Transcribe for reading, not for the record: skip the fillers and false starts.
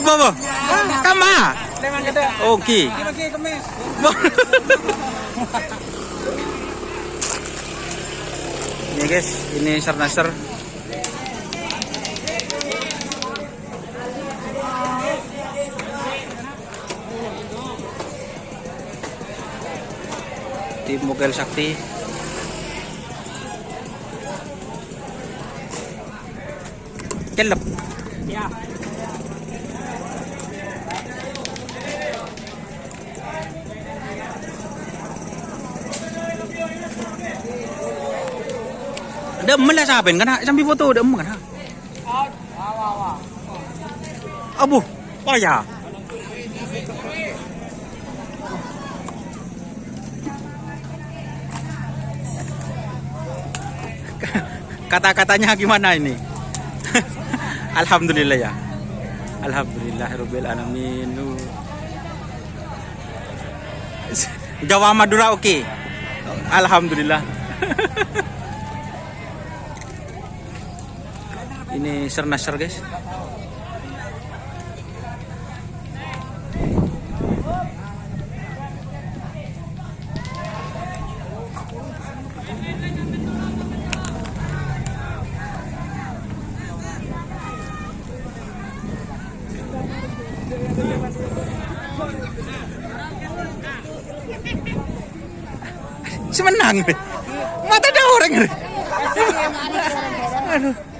Bobo. Kama. Oke. Ini guys, ini nasar. Tim Mogel Sakti. Celep. Ya. Demen lah saben kan sambil foto demen kan. Abu, oh ya. Kata-katanya gimana ini? Alhamdulillah ya. Alhamdulillahirabbil alamin. Jawa Madura oke. Alhamdulillah. Ini nasar guys. Semenang, mata ada orang. Aduh.